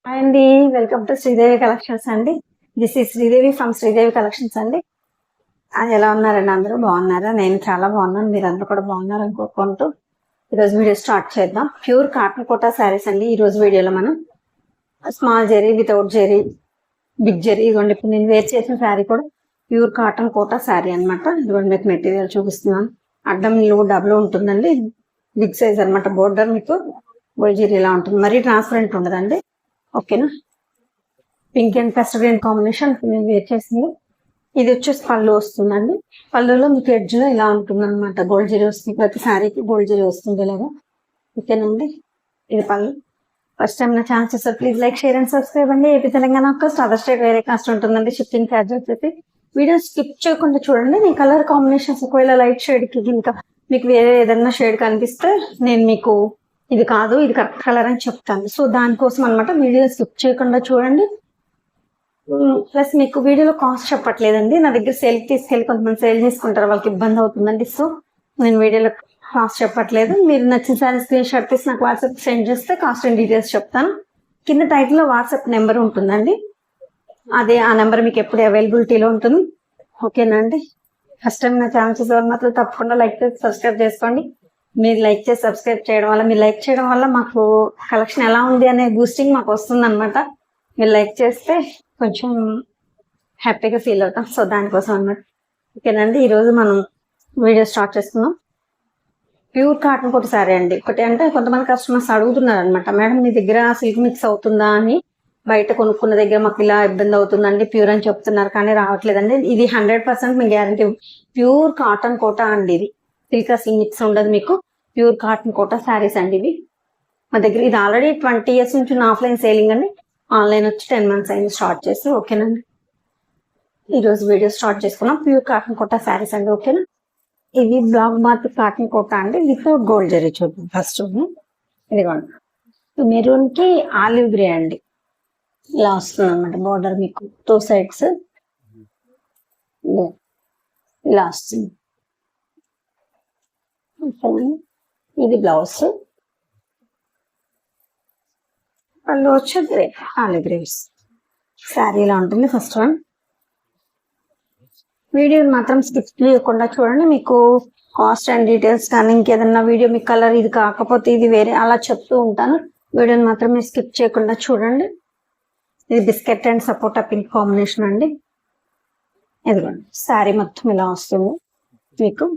Hi అండి, welcome to Sridevi collections అండి. This is Sridevi from Sridevi collections అండి. ఎలా ఉన్నారండి? అందరూ బాగున్నారా? నేను చాలా బాగున్నాను, మీరందరూ కూడా బాగున్నారు అనుకుంటూ ఈరోజు వీడియో స్టార్ట్ చేద్దాం. ప్యూర్ కాటన్ కోటా శారీస్ అండి. ఈరోజు వీడియోలో మనం small zari, without zari, big zari, ఇదిగోండి ఇప్పుడు నేను వేర్ చేసిన శారీ కూడా ప్యూర్ కాటన్ కోటా శారీ అనమాట. ఇదిగోండి మీకు మెటీరియల్ చూపిస్తున్నాను. అడ్డం నిలువు డబుల్ ఉంటుందండి. బిగ్ సైజ్ అనమాట. బోర్డర్ మీకు గోల్డ్ జెరీ ఇలా ఉంటుంది, మరీ ట్రాన్స్పరెంట్ ఉండదండి. ఓకేనా? Pink and pastel green combination నేను వేర్ చేసింది. ఇది వచ్చేసి పళ్ళు వస్తుందండి. పళ్ళులో మీకు ఎడ్జ్ లో ఇలా ఉంటుంది అనమాట. గోల్డ్ జరీ వస్తుంది, ప్రతి శారీకి గోల్డ్ జరీ వస్తుంది ఇలాగా. ఓకేనండి, ఇది పళ్ళు. ఫస్ట్ టైం నా ఛాన్స్ చూస్తారు, please like, share and subscribe అండి. AP Telangana cost, other state వేరే కాస్ట్ ఉంటుందండి. షిప్పింగ్ ఛార్జ్ వచ్చేసి. వీడియో స్కిప్ చేయకుండా చూడండి. నేను కలర్ కాంబినేషన్స్ ఒకవేళ లైట్ షేడ్ కి ఇంకా మీకు వేరే ఏదైనా షేడ్ కనిపిస్తే నేను మీకు ఇది కాదు, ఇది కరెక్ట్ కలర్ అని చెప్తాను. సో దానికోసం అనమాట వీడియో స్కిప్ చేయకుండా చూడండి. ప్లస్ మీకు వీడియోలో కాస్ట్ చెప్పట్లేదండి. నా దగ్గర సేల్ తీసుకెళ్ళి కొంతమంది సేల్ చేసుకుంటారు, వాళ్ళకి ఇబ్బంది అవుతుందండి. సో నేను వీడియోలో కాస్ట్ చెప్పట్లేదు. మీరు నచ్చిన సారీ స్క్రీన్ షాట్ తీసి నాకు వాట్సాప్ సెండ్ చేస్తే కాస్ట్ అండ్ డీటెయిల్స్ చెప్తాను. కింద టైటిల్లో వాట్సాప్ నెంబర్ ఉంటుందండి. అదే ఆ నెంబర్ మీకు ఎప్పుడు అవైలబిలిటీలో ఉంటుంది. ఓకేనా అండి? ఫస్ట్ టైం నా ఛానల్ చూసేవాళ్ళు మాత్రం తప్పకుండా లైక్ చేసి సబ్స్క్రైబ్ చేసుకోండి. మీరు లైక్ చేసి సబ్స్క్రైబ్ చేయడం వల్ల, మీరు లైక్ చేయడం వల్ల మాకు కలెక్షన్ ఎలా ఉంది అనే బూస్టింగ్ మాకు వస్తుంది అనమాట. మీరు లైక్ చేస్తే కొంచెం హ్యాపీగా ఫీల్ అవుతాం. సో దానికోసం అన్నమాట. ఓకేనండి, ఈరోజు మనం వీడియో స్టార్ట్ చేస్తున్నాం. ప్యూర్ కాటన్ కోట శారీ అండి. ఒకటి అంటే కొంతమంది కస్టమర్స్ అడుగుతున్నారు అనమాట, మేడం మీ దగ్గర సిల్క్ మిక్స్ అవుతుందా అని. బయట కొనుక్కున్న దగ్గర మాకు ఇలా ఇబ్బంది అవుతుందండి, ప్యూర్ అని చెప్తున్నారు కానీ రావట్లేదండి. ఇది 100% మీ గ్యారంటీ. ప్యూర్ కాటన్ కోట అండి. ఇది సిల్క్ అసలు మిక్స్ ఉండదు మీకు. ప్యూర్ కాటన్ కోటా శారీస్ అండి ఇవి. మా దగ్గర ఇది ఆల్రెడీ 20 years నుంచి ఆఫ్లైన్ సేలింగ్ అండి. ఆన్లైన్ వచ్చి 10 months అయింది స్టార్ట్ చేసి. ఓకేనండి, ఈరోజు వీడియో స్టార్ట్ చేసుకున్నాం. ప్యూర్ కాటన్ కోటా శారీస్ అండి. ఓకేనా? ఇది బ్లాక్ మార్క్ కాటన్ కోటా అండి, వితౌట్ గోల్డ్ జరీ. చూద్దాం ఫస్ట్. ఇదిగోండి మెరూన్ కి ఆలివ్ గ్రే అండి, ఇలా వస్తుంది అనమాట. బోర్డర్ మీకు 2 sides ఇలా వస్తుంది. ఇది బ్లౌజ్. పళ్ళు వచ్చి గ్రే, ఆలివ్ గ్రేస్ శారీ ఇలా ఉంటుంది. First one. వీడియోని మాత్రం స్కిప్ చేయకుండా చూడండి. మీకు కాస్ట్ అండ్ డీటెయిల్స్ కానీ ఇంకేదన్నా వీడియో మీకు కలర్ ఇది కాకపోతే ఇది వేరే అలా చెప్తూ ఉంటాను. వీడియోని మాత్రం మీరు స్కిప్ చేయకుండా చూడండి. ఇది biscuit and sapota pink combination అండి. ఇదిగోండి శారీ మొత్తం ఇలా వస్తుంది మీకు.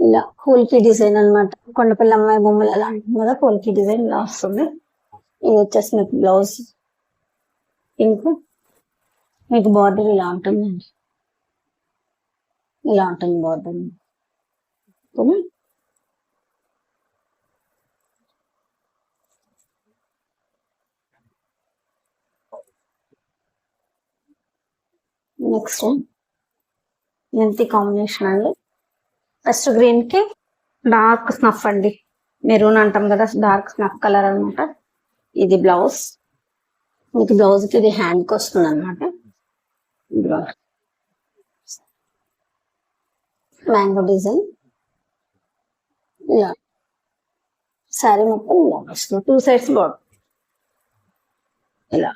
ఇలా పోల్కి డిజైన్ అనమాట. కొండపల్లి అమ్మాయి బొమ్మలు ఎలా ఉంటుంది కదా, పోల్కి డిజైన్ ఇలా వస్తుంది. ఇది వచ్చేసి మీకు బ్లౌజ్ పింక్. మీకు బార్డర్ ఇలా ఉంటుందండి, ఇలా ఉంటుంది బార్డర్. నెక్స్ట్ మెంతి కాంబినేషన్ అండి. ఫస్ట్ గ్రీన్ కి డార్క్ స్నఫ్ అండి, మెరూన్ అంటాం కదా, డార్క్ స్నఫ్ కలర్ అనమాట. ఇది బ్లౌజ్. మీకు బ్లౌజ్ కి ఇది హ్యాండ్ కి వస్తుంది అనమాట. మ్యాంగో డిజైన్ ఇలా శారీ మొత్తం ఇలా వస్తుంది. 2 sides బార్డర్ ఇలా.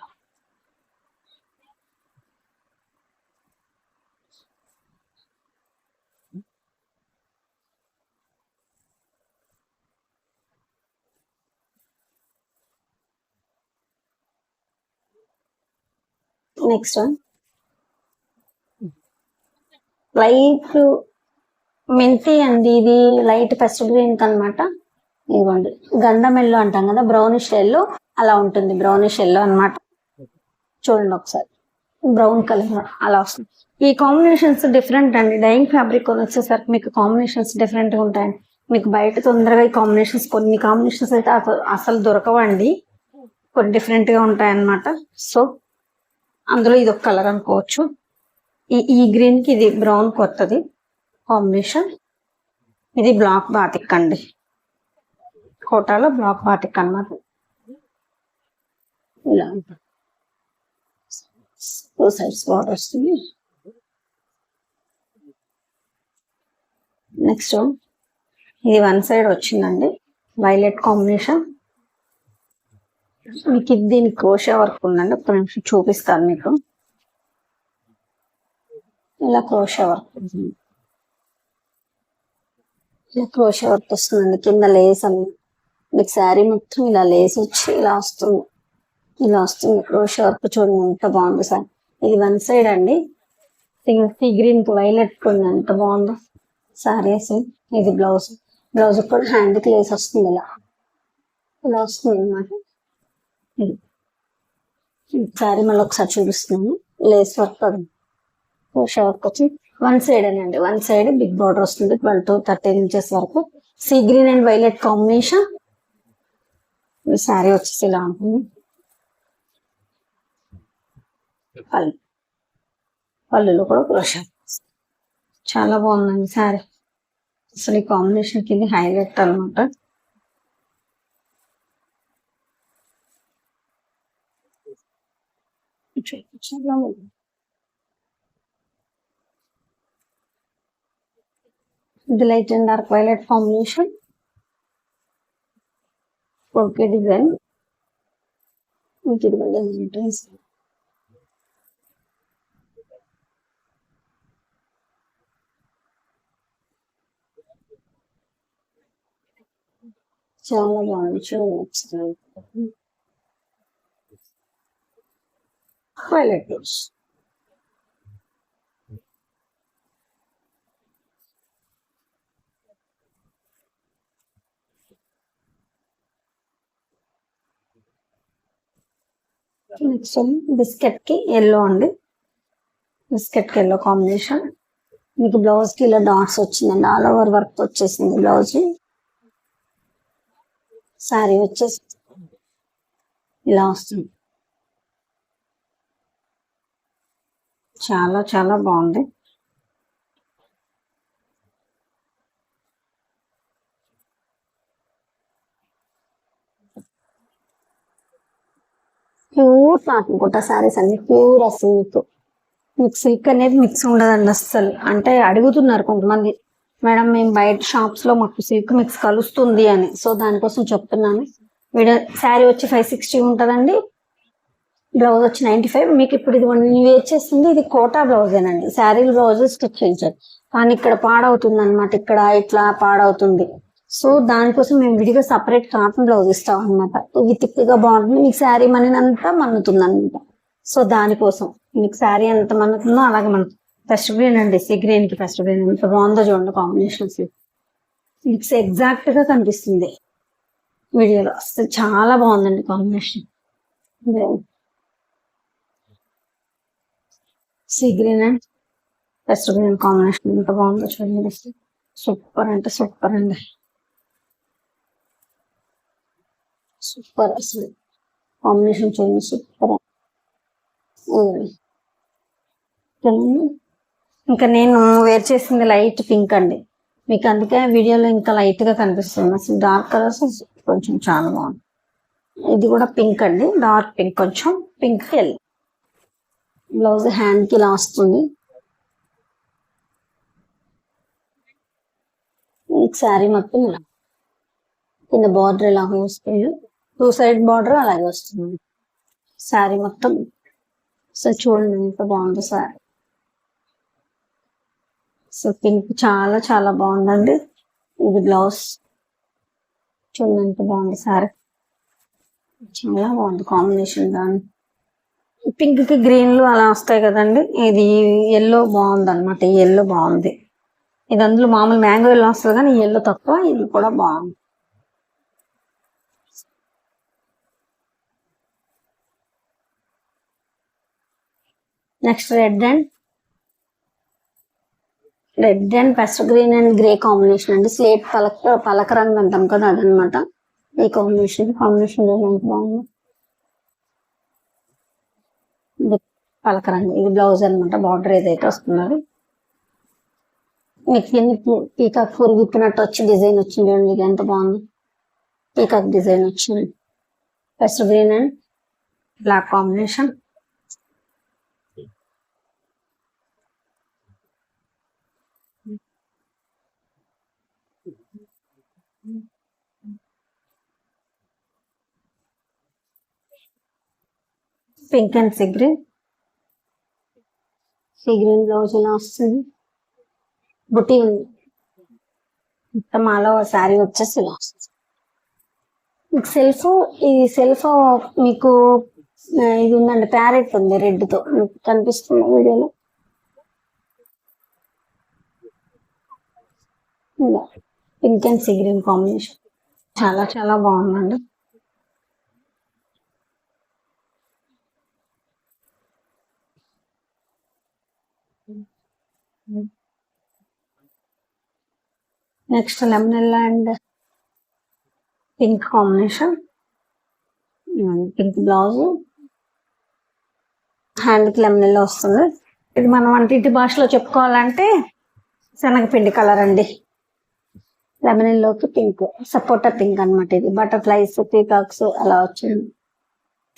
నెక్స్ట్ లైట్ మెంతి అండి. ఇది లైట్ పెస్టల్ గ్రీన్ అనమాట. ఇదిగోండి గంధం ఎల్లో అంటాం కదా, బ్రౌనిష్ ఎల్లో అలా ఉంటుంది. బ్రౌనిష్ ఎల్లో అనమాట. చూడండి ఒకసారి, బ్రౌన్ కలర్ అలా వస్తుంది. ఈ కాంబినేషన్స్ డిఫరెంట్ అండి. డైయింగ్ ఫ్యాబ్రిక్ కొని వచ్చేసరికి మీకు కాంబినేషన్స్ డిఫరెంట్ గా ఉంటాయండి. మీకు బయట తొందరగా ఈ కాంబినేషన్స్, కొన్ని కాంబినేషన్స్ అయితే అసలు దొరకవండి. కొన్ని డిఫరెంట్ గా ఉంటాయన్నమాట. సో అందులో ఇది ఒక కలర్ అనుకోవచ్చు. ఈ గ్రీన్ కి ఇది బ్రౌన్ కొత్తది కాంబినేషన్. ఇది బ్లాక్ బాతిక్ అండి, కోటాలో బ్లాక్ బాతిక్ అన్నమాట. ఇలా 2 sides బార్డర్ వస్తుంది. నెక్స్ట్ ఇది 1 side వచ్చిందండి, వైలెట్ కాంబినేషన్. మీకు దీనికి క్రోషా వర్క్ ఉందండి, ఒక్క నిమిషం చూపిస్తాను మీకు. ఇలా క్రోషా వర్క్ ఉంటుంది, ఇలా క్రోషా వర్క్ వస్తుందండి. కింద లేస్ అని మీకు శారీ మొత్తం ఇలా లేస్ వచ్చి ఇలా వస్తుంది, ఇలా వస్తుంది క్రోషా వర్క్. చూడండి ఎంత బాగుంది సార్. ఇది వన్ సైడ్ అండి, సీ గ్రీన్ కి వైలెట్ ఉంది, ఎంత బాగుందో సారీస్. ఇది బ్లౌజ్, బ్లౌజ్ కూడా హ్యాండ్కి లేస్ వస్తుంది, ఇలా ఇలా వస్తుంది అనమాట. శారీ మళ్ళీ ఒకసారి చూపిస్తున్నాను. లేస్ వర్క్ అది క్రోషా వర్క్ వచ్చి వన్ సైడ్ అండి, వన్ సైడ్ బిగ్ బార్డర్ వస్తుంది 12 to 13 inches వరకు. Sea green and violet combination. ఈ శారీ వచ్చేసి ఇలా ఉంటుంది. పళ్ళులో కూడా క్రోషా, చాలా బాగుందండి శారీ. అసలు ఈ కాంబినేషన్ కి హైలైట్ అనమాట. చాలా బాగుంది. ఇది light and dark violet combination, okay design. చాలా బాగుంది, చూడండి వైలెట్ బ్లౌజ్. నెక్స్ట్ బిస్కెట్ కి ఎల్లో అండి, బిస్కెట్ కి ఎల్లో కాంబినేషన్. మీకు బ్లౌజ్ కి ఇలా డాట్స్ వచ్చిందండి, ఆల్ ఓవర్ వర్క్ వచ్చేసింది బ్లౌజ్. శారీ వచ్చేసి ఇలా వస్తుంది, చాలా చాలా బాగుంది. ప్యూర్ కాటన్ కోట శారీస్ అన్ని ప్యూర్. అసలు మీకు సిల్క్ అనేది మిక్స్ ఉండదండి అస్సలు. అంటే అడుగుతున్నారు కొంతమంది, మేడం మేము బయట షాప్స్ లో మాకు సిల్క్ మిక్స్ కలుస్తుంది అని, సో దానికోసం చెప్తున్నాను. వీడియో శారీ వచ్చి 560 ఉంటుందండి, బ్లౌజ్ వచ్చి 95. మీకు ఇప్పుడు ఇది వేర్ చేస్తుంది, ఇది కోటా బ్లౌజేనండి. శారీలు బ్లౌజ్ స్టిచ్ చేయించారు, కానీ ఇక్కడ పాడవుతుంది అనమాట, ఇక్కడ ఇట్లా పాడవుతుంది. సో దానికోసం మేము విడిగా సపరేట్ కాటన్ బ్లౌజ్ ఇస్తాం అనమాట. ఇది తిక్కుగా బాగుంటుంది, మీకు శారీ మనీ అంతా మన్నుతుంది అనమాట. సో దానికోసం మీకు శారీ ఎంత మన్నుతుందో అలాగే మన ఫస్ట్ గ్రీన్ అండి, సీ గ్రీన్ కి ఫస్ట్ గ్రీన్ ఎంత బాగుందో చూడండి కాంబినేషన్స్. మిక్స్ ఎగ్జాక్ట్ గా కనిపిస్తుంది వీడియోలో, అసలు చాలా బాగుందండి combination. Sea green and first green combination ఎంత బాగుందో చూడండి, సూపర్ అంటే సూపర్ అండి, సూపర్. అసలు కాంబినేషన్ చూడండి, సూపర్. ఇంకా నేను వేర్ చేసింది లైట్ పింక్ అండి, మీకు అందుకే వీడియోలో ఇంకా లైట్ గా కనిపిస్తుంది. అసలు డార్క్ కలర్స్ కొంచెం చాలా బాగుంది. ఇది కూడా పింక్ అండి, డార్క్ పింక్, కొంచెం పింక్ ఎల్లో. బ్లౌజ్ హ్యాండ్ కి ఇలా వస్తుంది. ఈ శారీ మొత్తం ఇలా కింద బార్డర్ ఇలా వస్తుంది, 2 సైడ్ బార్డర్ అలాగే వస్తుంది శారీ మొత్తం. సో చూడండి ఎంత బాగుంది శారీ. సో పింక్ చాలా చాలా బాగుందండి. ఇది బ్లౌజ్ చూడండి ఎంత బాగుంది శారీ, చాలా బాగుంది కాంబినేషన్. దాని పింక్ కి గ్రీన్లు అలా వస్తాయి కదండి, ఇది ఎల్లో బాగుంది అనమాట. ఈ ఎల్లో బాగుంది, ఇది అందులో మామూలు మ్యాంగో ఎల్లో వస్తుంది కానీ ఈ ఎల్లో తక్కువ, ఇది కూడా బాగుంది. Next red and pest green and grey combination అండి. స్లేట్ పలక రంగు అంటాం కదా అదనమాట ఈ కాంబినేషన్. ఎంత బాగుంది, పలక రంగు. ఇది బ్లౌజ్ అనమాట, బార్డర్ ఏదైతే వస్తున్నది. మీకు పీకాక్ పూరి విప్పినట్టు వచ్చి డిజైన్ వచ్చింది చూడండి, ఇది ఎంత బాగుంది, పీకాక్ డిజైన్ వచ్చింది. Pastel green and black combination. Pink and sea green blouse ఇలా వస్తుంది. బుటీ ఉంది మొత్తం అలా శారీ వచ్చేసి ఇలా వస్తుంది. మీకు సెల్ఫ్ ఇది సెల్ఫ్ మీకు ఇది ఉందండి, ప్యారెట్ ఉంది రెడ్ తో, మీకు కనిపిస్తుంది వీడియోలో. Pink and sea green combination చాలా చాలా బాగుందండి. Next lemon and pink combination, pink blouse, హ్యాండ్కి లెమన్ వస్తుంది. ఇది మనం వంటింటి భాషలో చెప్పుకోవాలంటే శనగపిండి కలర్ అండి. లెమన్ లోకి పింక్, సపోటా పింక్ అనమాట. ఇది బటర్ఫ్లైస్, పీకాక్స్ అలా వచ్చింది.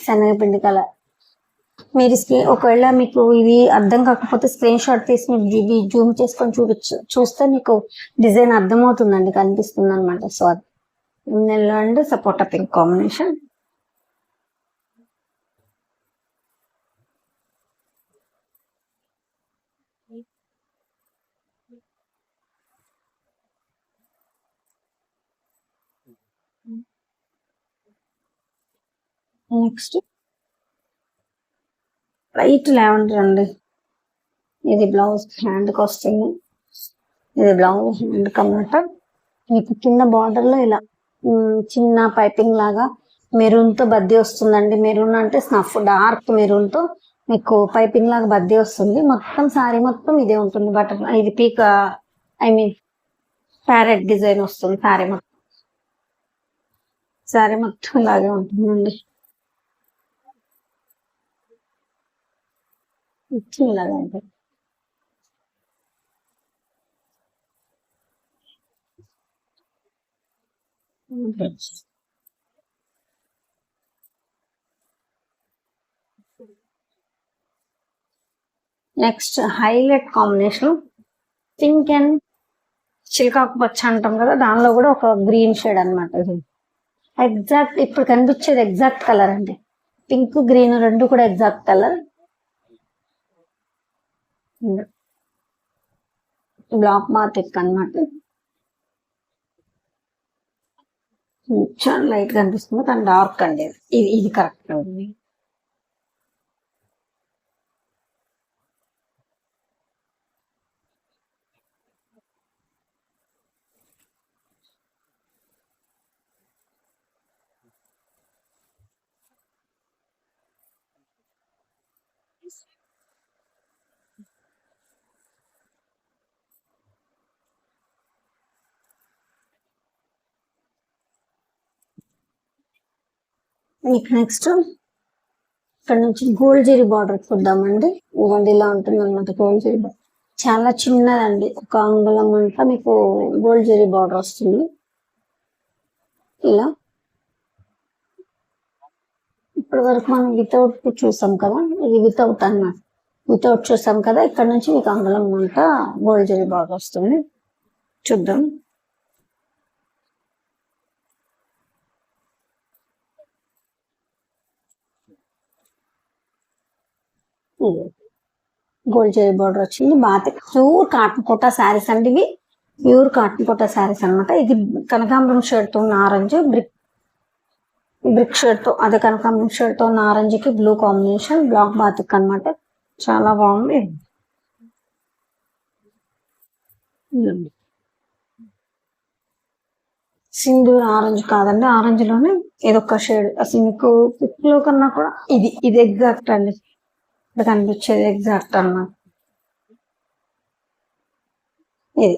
శనగపిండి కలర్. మీరు ఒకవేళ మీకు ఇది అర్థం కాకపోతే స్క్రీన్ షాట్ తీసి మీరు జూమ్ చేసుకొని చూస్తే మీకు డిజైన్ అర్థమవుతుందండి, కనిపిస్తుంది అనమాట. సో అది yellow and sapota pink combination. Next light lavender అండి. ఇది బ్లౌజ్ హ్యాండ్కి వస్తుంది. ఇది బ్లౌజ్ హ్యాండ్కి అన్నమాట. మీకు కింద బార్డర్ లో ఇలా చిన్న పైపింగ్ లాగా మెరూన్ తో బద్దీ వస్తుందండి. మెరూన్ అంటే స్నఫ్, డార్క్ మెరూన్ తో మీకు పైపింగ్ లాగా బద్దీ వస్తుంది. మొత్తం సారీ మొత్తం ఇదే ఉంటుంది. బటర్ ఇది పీక్ ప్యారెట్ డిజైన్ వస్తుంది. సారీ మొత్తం ఇలాగే ఉంటుందండి. ఇలాగే ఉంటుంది. Next highlight combination pink and చిల్కాకు పచ్చ అంటాం కదా, దానిలో కూడా ఒక గ్రీన్ షేడ్ అనమాట. ఇది ఎగ్జాక్ట్ ఇప్పుడు కనిపించేది ఎగ్జాక్ట్ కలర్ అండి. పింక్ గ్రీన్ రెండు కూడా ఎగ్జాక్ట్ కలర్. బ్లాక్ మార్కెట్ అనమాట. చాలా లైట్ గా అనిపిస్తుంది కానీ డార్క్ అండి. ఇది కరెక్ట్ ఉంది. మీకు నెక్స్ట్ ఇక్కడ నుంచి గోల్డ్ జెరీ బార్డర్ చూద్దామండి. ఇవ్వండి ఇలా ఉంటుంది అనమాట. గోల్డ్ జెరీ బార్డర్ చాలా చిన్నదండి, ఒక అంగుళం అంతా మీకు గోల్డ్ జెరీ బార్డర్ వస్తుంది. ఇలా ఇప్పటి వరకు మనం వితౌట్ చూసాం కదా, ఇది వితౌట్ అన్నమాట. వితౌట్ చూసాం కదా, ఇక్కడ నుంచి మీకు అంగుళం అంతా గోల్డ్ జెరీ బార్డర్ వస్తుంది. చూద్దాం. గోల్డ్ జెరీ బార్డర్ వచ్చింది. బాగా ప్యూర్ కాటన్ కోటా శారీస్ అండి. ఇవి ప్యూర్ కాటన్ కోటా శారీస్ అనమాట. ఇది కనకాంబరం షేడ్ తో ఉన్న ఆరెంజ్, బ్రిక్ షేడ్ తో, అదే కనకాంబరం షేడ్ తో ఉన్న ఆరెంజ్ కి బ్లూ కాంబినేషన్, బ్లాక్ బాతిక్ అనమాట. చాలా బాగుంది. సింధూర్ ఆరెంజ్ కాదండి, ఆరెంజ్ లోనే ఇదొక షేడ్. అసలు మీకు పిక్ లో కన్నా కూడా ఇది ఎగ్జాక్ట్ అండి. ఇక్కడ కనిపించేది ఎగ్జాక్ట్ అన్నమాట. ఇది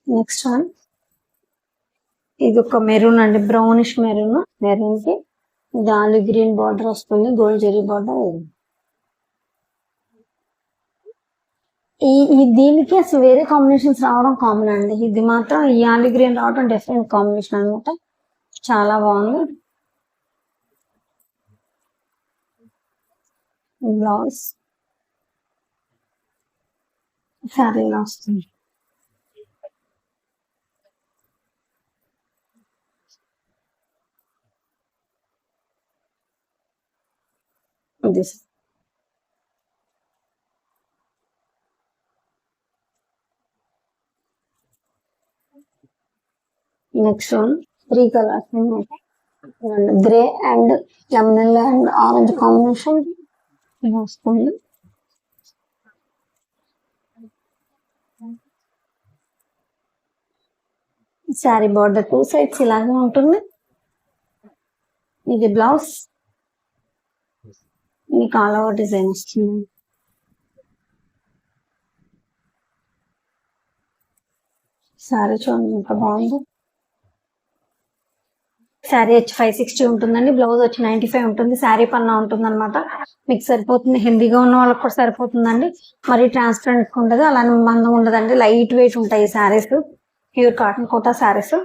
నెక్స్ట్ వన్, ఇది ఒక మెరూన్ అండి, బ్రౌనిష్ మెరూన్ కి జాలి గ్రీన్ బార్డర్ వస్తుంది, గోల్డ్ జెరీ బార్డర్. దీనికి అసలు వేరే కాంబినేషన్స్ రావడం కామన్ అండి. ఇది మాత్రం ఈ ఆలి గ్రీన్ రావడం డిఫరెంట్ కాంబినేషన్ అనమాట. చాలా బాగుంది. బ్లౌజ్ శారీలో వస్తుంది. This next one 3 colours grey and lemon and orange combination వస్తుంది. శారీ బార్డర్ 2 సైడ్స్ ఇలాగే ఉంటుంది. ఇది బ్లౌజ్, మీకు ఆల్ ఓవర్ డిజైన్ వస్తుంది. శారీ చూడండి ఎంత బాగుంది. శారీ వచ్చి 560 ఉంటుందండి. బ్లౌజ్ వచ్చి 95 ఉంటుంది. శారీ పన్నా ఉంటుంది అనమాట. మీకు సరిపోతుంది. హెల్దీగా ఉన్న వాళ్ళకి కూడా సరిపోతుందండి. మరి ట్రాన్స్పరెంట్ ఉండదు, అలానే మందం ఉండదండి. లైట్ వెయిట్ ఉంటాయి ఈ saris. Pure cotton Kota saris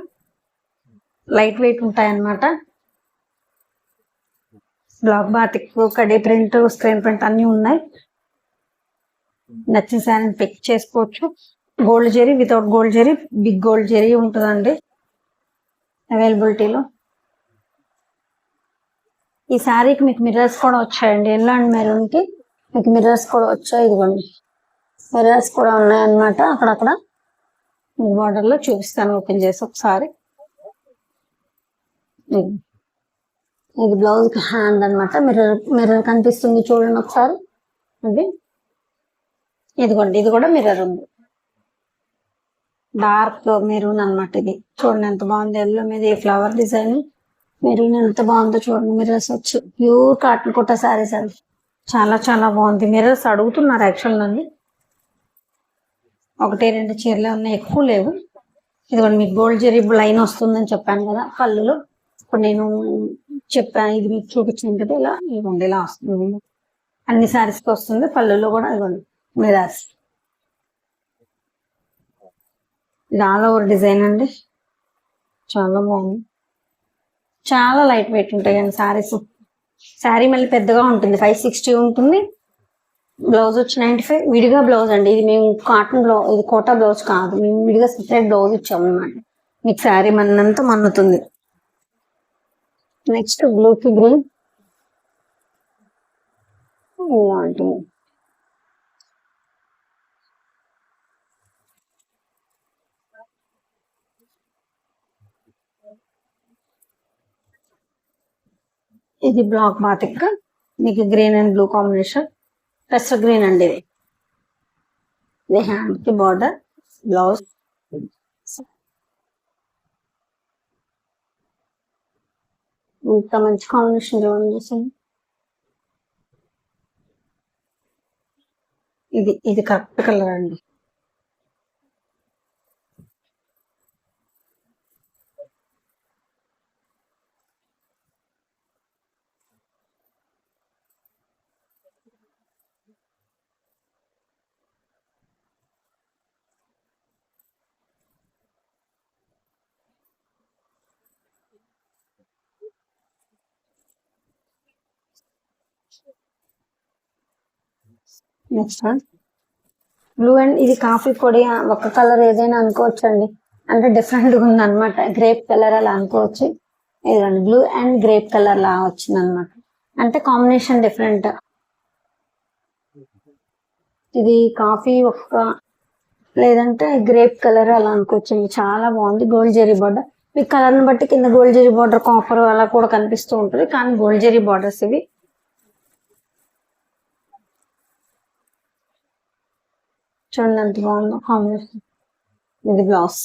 light weight ఉంటాయి అన్నమాట. బ్లాక్ బాతిక్, కడీ ప్రింట్, స్క్రీన్ ప్రింట్ అన్ని ఉన్నాయి. నచ్చిన శారీని పిక్ చేసుకోవచ్చు. Gold zari, without gold zari, big gold zari ఉంటుందండి అవైలబిలిటీలో. ఈ శారీకి మీకు మిర్రర్స్ కూడా వచ్చాయండి. ఎల్లో అండ్ మెరూన్ కి మీకు మిర్రర్స్ కూడా వచ్చాయి. ఇదిగోండి మిర్రర్స్ కూడా ఉన్నాయన్నమాట. అక్కడక్కడ బార్డర్ లో చూపిస్తాను ఓపెన్ చేసి ఒకసారి. ఇది బ్లౌజ్ కి హ్యాండ్ అనమాట. మిర్రర్ కనిపిస్తుంది చూడండి ఒకసారి. ఇది ఇదిగోండి, ఇది కూడా మిర్రర్ ఉంది. డార్క్ మెరూన్ అనమాట. ఇది చూడండి ఎంత బాగుంది. ఎల్లో మీద ఈ ఫ్లవర్ డిజైన్, మెరూన్ ఎంత బాగుందో చూడండి. మిర్రర్స్ వచ్చి ప్యూర్ కాటన్ కుట్ట శారీస్ అండి. చాలా చాలా బాగుంది. మిర్రర్స్ అడుగుతున్నారు యాక్చువల్ నన్ను. 1-2 చీరలే ఉన్నాయి, ఎక్కువ లేవు. ఇదిగోండి మీకు గోల్డ్ జరీ లైన్ వస్తుందని చెప్పాను కదా పళ్ళులో. ఇప్పుడు నేను చెప్పాను, ఇది మీకు చూపించింది కదా, ఇలా ఇదిగోండి ఇలా వస్తుంది. అన్ని శారీస్కి వస్తుంది. పళ్ళులో కూడా ఇదిగోండి మిర్రర్స్. ఇది ఆల్ ఓవర్ డిజైన్ అండి. చాలా బాగుంది. చాలా లైట్ వెయిట్ ఉంటాయి అండి శారీస్. శారీ మళ్ళీ పెద్దగా ఉంటుంది, 560 ఉంటుంది. బ్లౌజ్ వచ్చి 95. విడిగా బ్లౌజ్ అండి. ఇది మేము కాటన్ బ్లౌజ్, ఇది కోటా బ్లౌజ్ కాదు, మేము విడిగా సెపరేట్ బ్లౌజ్ ఇచ్చాము అనమాట. మీకు శారీ మన్నంతా మన్నుతుంది. నెక్స్ట్ బ్లూ కి గ్రీన్ ఉంటుంది. ఇది బ్లాక్ బాతిక్, మీకు green and blue combination. Pester green అండి. ఇది హ్యాండ్ కి బార్డర్, బ్లౌజ్. ఇంత మంచి కాంబినేషన్ చూడండి. ఇది కరెక్ట్ కలర్ అండి. నెక్స్ట్ వన్ బ్లూ అండ్ ఇది కాఫీ పొడి. ఒక కలర్ ఏదైనా అనుకోవచ్చండి, అంటే డిఫరెంట్గా ఉంది అనమాట. గ్రేప్ కలర్ అలా అనుకోవచ్చు. ఇదండి బ్లూ అండ్ గ్రేప్ కలర్ లా వచ్చింది అనమాట, అంటే కాంబినేషన్ డిఫరెంట్. ఇది కాఫీ ఒక్క, లేదంటే గ్రేప్ కలర్ అలా అనుకోవచ్చండి. చాలా బాగుంది. గోల్డ్ జరీ బార్డర్, మీకు కలర్ ని బట్టి కింద గోల్డ్ జరీ బార్డర్, కాపర్ అలా కూడా కనిపిస్తూ ఉంటుంది, కానీ గోల్డ్ జరీ బార్డర్స్ ఇవి. చూడండి ఎంత బాగుందో కాంబినేషన్. ఇది బ్లౌజ్.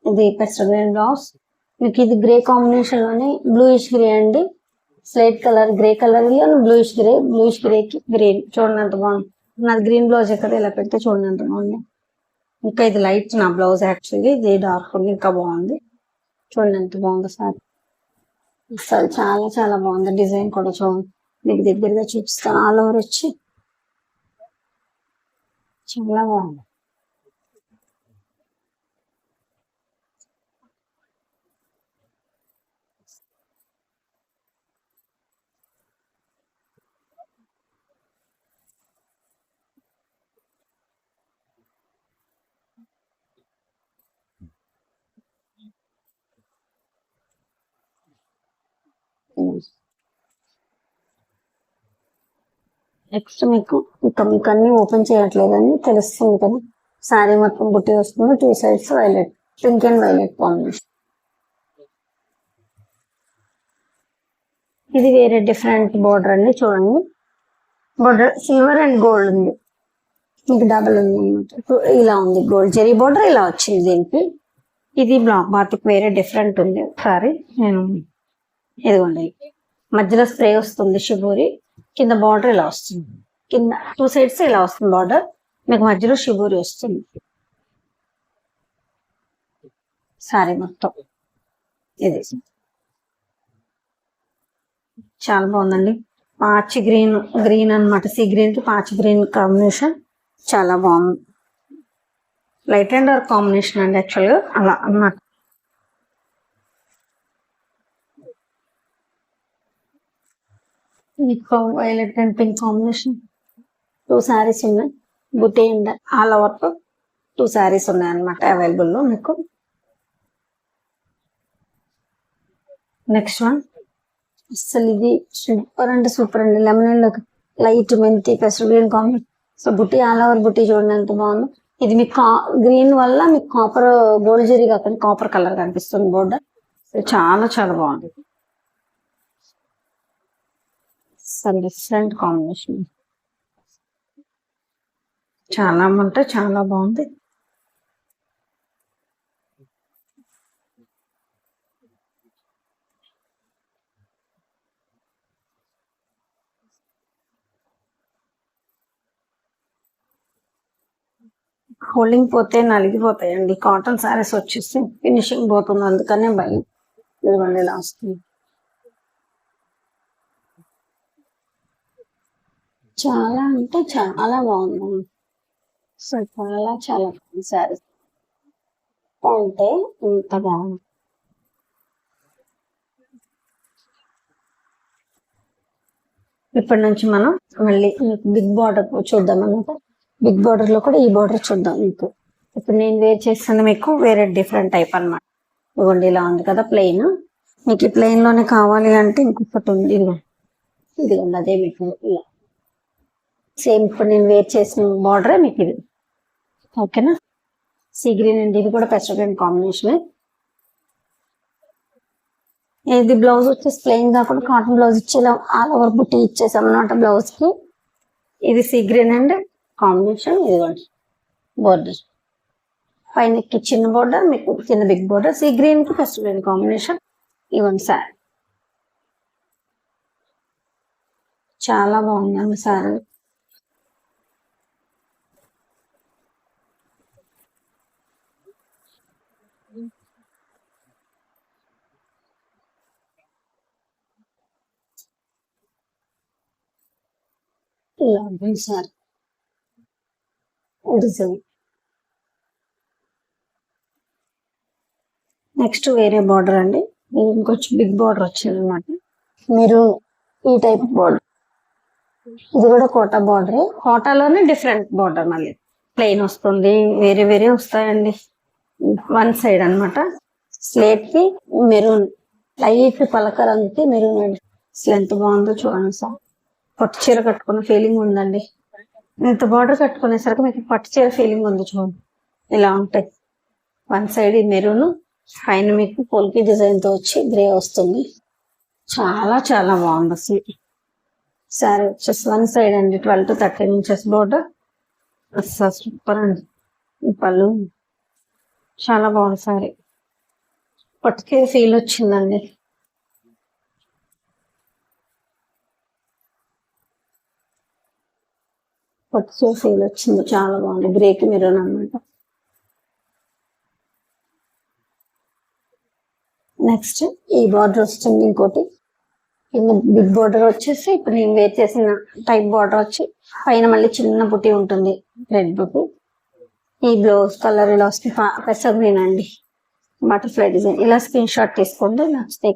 ఇది పెస్టల్ గ్రీన్ బ్లౌజ్. మీకు ఇది గ్రే కాంబినేషన్ లోనే బ్లూయిష్ గ్రే అండి. స్లేట్ కలర్ గ్రే కలర్ లో బ్లూయిష్ గ్రే, బ్లూయిష్ గ్రే కి గ్రీన్. చూడండి ఎంత బాగుంది. నాది గ్రీన్ బ్లౌజ్ కదా, ఇలా పెడితే చూడండి ఎంత బాగుంది. ఇంకా ఇది లైట్ నా బ్లౌజ్ యాక్చువల్లీ, ఇది డార్క్ ఉంది, ఇంకా బాగుంది. చూడండి ఎంత బాగుందో సార్. అసలు చాలా చాలా బాగుంది. డిజైన్ కూడా చూడండి. మీకు దగ్గరగా చూపిస్తాను. ఆల్ ఓవర్ వచ్చి చాలా బాగుంది. నెక్స్ట్ మీకు అన్ని ఓపెన్ చేయట్లేదని తెలుస్తుంది కదా. శారీ మొత్తం బుట్టి వస్తుంది, 2 sides violet, pink and violet combination. ఇది వేరే డిఫరెంట్ బోర్డర్ అండి. చూడండి, బోర్డర్ సిల్వర్ అండ్ గోల్డ్ ఉంది, మీకు డబుల్ ఉంది అనమాట. ఇలా ఉంది గోల్డ్ జరీ బోర్డర్, ఇలా వచ్చింది దీనికి. ఇది బ్లాక్ బాతిక్ వేరే డిఫరెంట్ ఉంది. ఒకసారి నేను ఇదిగోండి, మధ్యలో స్ప్రే వస్తుంది షిబూరి, కింద బార్డర్ ఇలా వస్తుంది, కింద 2 సైడ్స్ ఇలా వస్తుంది బార్డర్, మీకు మధ్యలో షిబూరి వస్తుంది సారీ మొత్తం. ఇది చాలా బాగుందండి. పాచి గ్రీన్ అనమాట, సీ గ్రీన్ కి పాచి గ్రీన్ కాంబినేషన్ చాలా బాగుంది. లైట్ అండ్ డార్క్ కాంబినేషన్ అండి యాక్చువల్గా, అలా అన్నమాట. Violet and pink combination. 2 saris ఉన్నాయి, బుటీ అండ్ ఆల్ ఓవర్ 2 శారీస్ ఉన్నాయి అనమాట అవైలబుల్ లో మీకు. నెక్స్ట్ వన్ అసలు ఇది సూపర్ అంటే సూపర్ అండి. లెమన్ అండ్ లైట్ మెంతి పెసర్ గ్రీన్ కాంబినేషన్. సో బుటీ ఆల్ ఓవర్ బుటీ చూడండి ఎంత బాగుంది. ఇది మీకు గ్రీన్ వల్ల మీకు కాపర్ గోల్డ్ జరీ కాకుండా కాపర్ కలర్ కనిపిస్తుంది బోర్డర్. చాలా చాలా బాగుంది. డిఫరెంట్ కాంబినేషన్, చాలా అంటే చాలా బాగుంది. హోల్డింగ్ పోతే నలిగిపోతాయండి కాటన్ శారీస్ వచ్చేసి, ఫినిషింగ్ పోతుంది, అందుకనే భయం. ఇదిగోండి లాస్ట్ చాలా అంటే చాలా బాగుంది. సో చాలా చాలా శారీస్ అంటే ఇంత బాగుంది. ఇప్పటి నుంచి మనం మళ్ళీ బిగ్ బార్డర్ చూద్దాం అనమాట. బిగ్ బార్డర్ లో కూడా ఈ బార్డర్ చూద్దాం మీకు. ఇప్పుడు నేను వేర్ చేస్తాను మీకు వేరే డిఫరెంట్ టైప్ అనమాట. ఇదిగోండి ఇలా ఉంది కదా ప్లెయిన్, మీకు ఈ ప్లెయిన్ లోనే కావాలి అంటే ఇంకొకటి ఉంది, ఇదిగోండి అదే మీకు ఇలా సేమ్ ఇప్పుడు నేను వేర్ చేసిన బార్డరే మీకు ఇది. ఓకేనా, సీ గ్రీన్ అండి, ఇది కూడా పెస్టల్ గ్రీన్ కాంబినేషన్. ఇది బ్లౌజ్ వచ్చేసి ప్లెయిన్ కాకుండా కాటన్ బ్లౌజ్ ఇచ్చేలా ఆల్ ఓవర్ బుట్టి ఇచ్చేసాం అన్నమాట బ్లౌజ్ కి. ఇది సీ గ్రీన్ అండ్ కాంబినేషన్, ఇదిగోండి బోర్డర్ పైన చిన్న బోర్డర్, మీకు చిన్న బిగ్ బోర్డర్, సీ గ్రీన్ కి పెస్టల్ గ్రీన్ కాంబినేషన్. ఇవ్వండి సారీ, చాలా బాగుందండి సారీ. Sorry design. నెక్స్ట్ వేరే బార్డర్ అండి, ఇంకొంచెం బిగ్ బార్డర్ వచ్చింది అనమాట. మీరు ఈ టైప్ బార్డర్, ఇది కూడా కోటా బార్డర్, కోటాలోనే డిఫరెంట్ బార్డర్, మళ్ళీ ప్లెయిన్ వస్తుంది, వేరే వేరే వస్తాయండి. 1 సైడ్ అనమాట, స్లేట్ కి మెరూన్, లైట్ పలకరంతి మెరూన్ అండి. అసలు ఎంత బాగుందో చూడండి సార్. పట్టు చీర కట్టుకున్న ఫీలింగ్ ఉందండి. ఇంత బార్డర్ కట్టుకునేసరికి మీకు పట్టు చీర ఫీలింగ్ ఉంది చూడండి. ఇలా ఉంటాయి, 1 సైడ్ ఈ మెరూన్, పైన మీకు పొల్కి డిజైన్ తో వచ్చి గ్రే వస్తుంది. చాలా చాలా బాగుంది అసలు. సారీ వచ్చేసి 1 సైడ్ అండి, 12 to 13 ఇంచెస్ బోర్డర్. అసలు సూపర్ అండి. పళ్ళు చాలా బాగుంది సారీ, పట్టుకే ఫీల్ వచ్చిందండి. పట్టుకే ఫీల్ వచ్చింది, చాలా బాగుంది. గ్రేకి మెరూన్ అనమాట. నెక్స్ట్ ఈ బార్డర్ వస్తుంది ఇంకోటి, కింద బిగ్ బార్డర్ వచ్చేసి ఇప్పుడు నేను వేర్ చేసిన టైప్ బార్డర్ వచ్చి పైన మళ్ళీ చిన్న బుట్టి ఉంటుంది, రెడ్ బుట్టి. ఈ బ్లౌజ్ కలర్ ఇలా వస్తుంది, పెసర్ గ్రీన్ అండి, బటర్ఫ్లై డిజైన్. ఇలా స్క్రీన్ షాట్ తీసుకోండి నచ్చితే.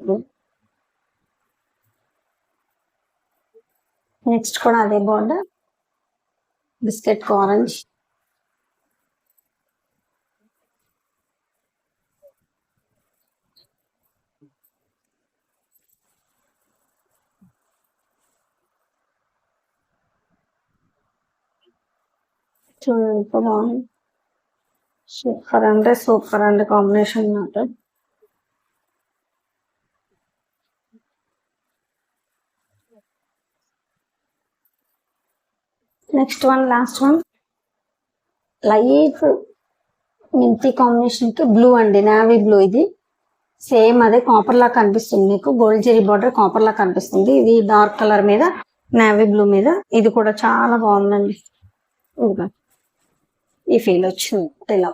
నెక్స్ట్ కూడా అదే బార్డర్, బిస్కెట్ ఆరెంజ్. చూడండి బాగుంది, సూపర్ అండి కాంబినేషన్ అన్నమాట. Next one, last one, light మెంతి కాంబినేషన్ కి బ్లూ అండి, నావీ బ్లూ. ఇది సేమ్ అదే కాపర్ లా కనిపిస్తుంది మీకు, గోల్డ్ జెరీ బార్డర్ కాపర్ లా కనిపిస్తుంది. ఇది డార్క్ కలర్ మీద నావీ బ్లూ మీద. ఇది కూడా చాలా బాగుందండి, ఈ ఫీల్ వచ్చింది ఇలా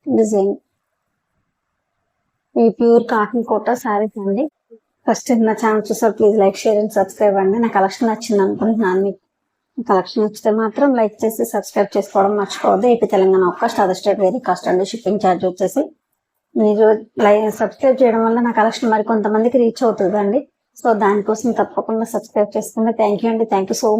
డిజైన్. ఈ ప్యూర్ కాటన్ కోటా శారీస్ అండి. ఫస్ట్ నా ఛానల్ చూసారు, please like, share and subscribe అండి. నా కలెక్షన్ నచ్చింది అనుకుంటున్నాను మీకు. కలెక్షన్ నచ్చితే మాత్రం లైక్ చేసి సబ్స్క్రైబ్ చేసుకోవడం మర్చిపోవద్దు. AP Telangana cost, other state వేరే కాస్ట్ అండి. షిప్పింగ్ ఛార్జ్ వచ్చేసి మీరు సబ్స్క్రైబ్ చేయడం వల్ల నా కలెక్షన్ మరి కొంతమందికి రీచ్ అవుతుంది అండి. సో దానికోసం తప్పకుండా సబ్స్క్రైబ్ చేసుకోండి. థ్యాంక్ యూ అండి, థ్యాంక్ యూ సో మచ్.